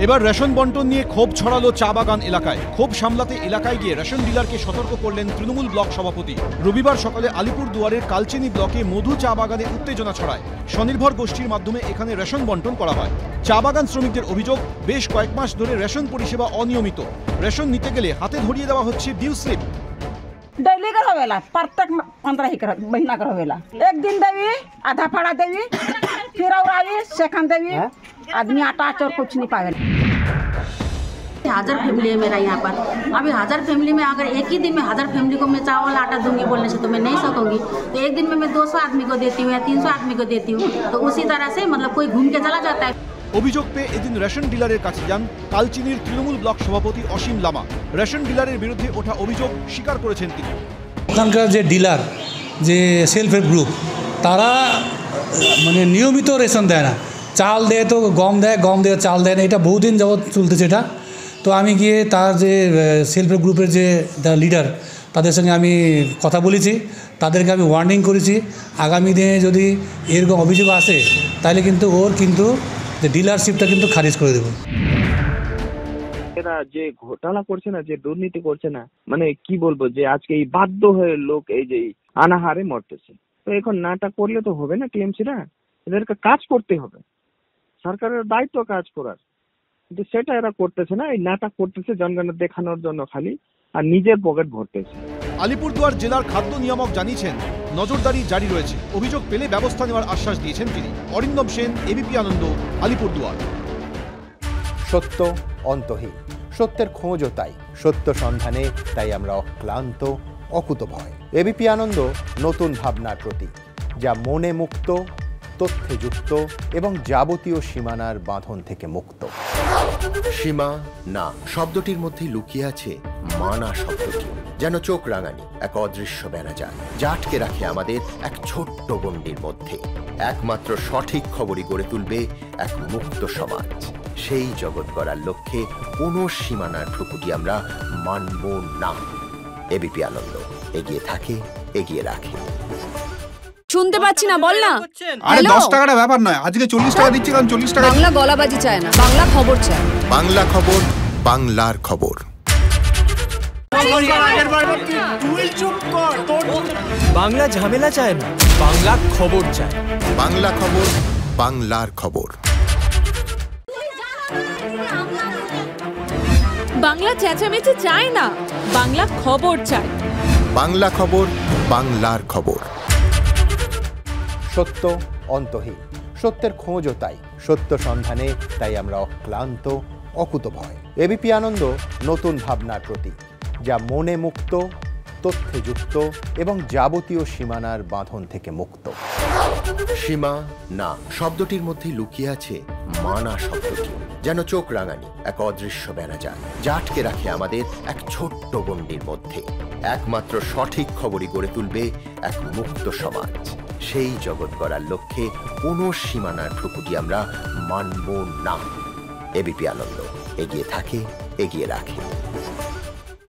এবার রেশন বন্টন নিয়ে ক্ষোভ ছড়ালো চা বাগান এলাকায়। ক্ষোভ সামলাতে এলাকায় গিয়ে রেশন ডিলারকে সতর্ক করলেন তৃণমূল ব্লক সভাপতি। রবিবার সকালে আলিপুরদুয়ারের কালচিনি ব্লকে মধু চা বাগানে উত্তেজনা ছড়ায়। স্বনির্ভর গোষ্ঠীর মাধ্যমে এখানে রেশন বন্টন করা হয়। চা বাগান শ্রমিকদের অভিযোগ, বেশ কয়েক মাস ধরে রেশন পরিষেবা অনিয়মিত। রেশন নিতে গেলে হাতে ধরিয়ে দেওয়া হচ্ছে ডিউ স্লিপ। डेली का होवेला, प्रत्येक 15 ही महीना का होवेला। एक दिन देवी, आधा फाड़ा देवी, फिर और आई सेकंड देवी, आदमी आटा और कुछ नहीं पावेला। 1000 फैमिली है मेरा यहाँ पर। अभी 1000 फैमिली में अगर एक ही दिन में 1000 फैमिली को मैं चावल आटा दूंगी बोलने से तो मैं नहीं सकूंगी। तो एक दिन में मैं 200 आदमी को देती हूँ या 300 आदमी को देती हूँ। तो उसी तरह से मतलब कोई घूम के चला जाता है। অভিযোগ পেয়ে এদিন রেশন ডিলারের কাছে যান কালচিনির তৃণমূল ব্লক সভাপতি অসীম লামা। রেশন ডিলারের বিরুদ্ধে ওঠা অভিযোগ স্বীকার করেছেন তিনি। ওখানকার যে ডিলার, যে সেলফ হেল্প গ্রুপ, তারা মানে নিয়মিত রেশন দেয় না। চাল দেয় তো গম দেয়, গম দেয় চাল দেয় না। এটা বহুদিন যাবৎ চলতেছে এটা। তো আমি গিয়ে তার যে সেলফ হেল্প গ্রুপের যে লিডার, তাদের সঙ্গে আমি কথা বলেছি, তাদেরকে আমি ওয়ার্নিং করেছি আগামী দিনে যদি এরকম অভিযোগ আসে তাহলে কিন্তু ওর কিন্তু ডিলারশিপটা কিন্তু খারিজ করে দেব। এরা যে ঘোটালা করছে না, যে দুর্নীতি করছে না, মানে কি বলবো, যে আজকে এই বাধ্য হয়ে লোক এই যে অনাহারে মরতেছে। তো এখন নাটা করলে তো হবে না, টিএমসিরা এদেরকে কাজ করতে হবে, সরকারের দায়িত্ব কাজ করার, কিন্তু সেটা এরা করতেছে না। এই নাটা করতেছে জনগণের দেখানোর জন্য খালি, আর নিজের পকেট ভরতেছে। আলিপুরদুয়ার জেলার খাদ্য নিয়ামক জানিয়েছেন নজরদারি জারি রয়েছে, অভিযোগ পেলে ব্যবস্থা নেওয়ার আশ্বাস দিয়েছেন তিনি। অরিন্দম সেন, এবিপি আনন্দ, আলিপুরদুয়ার। সত্য অন্তহীন, সত্যের খোঁজও তাই, সত্য সন্ধানে তাই আমরা অক্লান্ত, অকুতভয়। এবিপি আনন্দ নতুন ভাবনার প্রতীক, যা মনে মুক্ত, তথ্যে যুক্ত এবং যাবতীয় সীমানার বাঁধন থেকে মুক্ত। সীমা না শব্দটির মধ্যে লুকিয়ে আছে মানা শব্দটি, যেন চোখ রাঙানি এক অদৃশ্য ব্যানাজার, যা আটকে রাখে আমাদের এক ছোট্ট গণ্ডির মধ্যে। একমাত্র সঠিক খবরই গড়ে তুলবে এক মুক্ত সমাজ। সেই জগৎ গড়ার লক্ষ্যে কোনো সীমানার ঠুকুটি আমরা মানব না। এবিপি আনন্দ এগিয়ে থাকে, এগিয়ে রাখে। শুনতে পাচ্ছি না, বল না। আরে 10 টাকাটা ব্যাপার নয়, আজকে 40 টাকা দিচ্ছি, কারণ 40 টাকা। বাংলা গলাবাজি চায় না, বাংলা খবর চায়। বাংলা খবর, বাংলার খবর। বাংলা ঝামেলা চায় না, বাংলা খবর চায়। বাংলা খবর, বাংলার খবর। বাংলা চেঁচামেচি চায় না, বাংলা খবর চায়। বাংলা খবর, বাংলার খবর। সত্য অন্তহীন, সত্যের খোঁজও তাই, সত্য সন্ধানে তাই আমরা অক্লান্ত, অকুতভয়। এবিপি আনন্দ নতুন ভাবনার প্রতীক, যা মনে মুক্ত, তথ্যে যুক্ত এবং যাবতীয় সীমানার বাঁধন থেকে মুক্ত। সীমা না শব্দটির মধ্যে লুকিয়ে আছে মানা শব্দটি, যেন চোখ রাঙানি এক অদৃশ্য ব্যানাজার, যা আটকে রাখে আমাদের এক ছোট্ট গণ্ডির মধ্যে। একমাত্র সঠিক খবরই গড়ে তুলবে এক মুক্ত সমাজ। সেই জগৎ গড়ার লক্ষ্যে কোনো সীমানার ঠুকুটি আমরা মানব না। এবিপি আনন্দ এগিয়ে থাকে, এগিয়ে রাখে।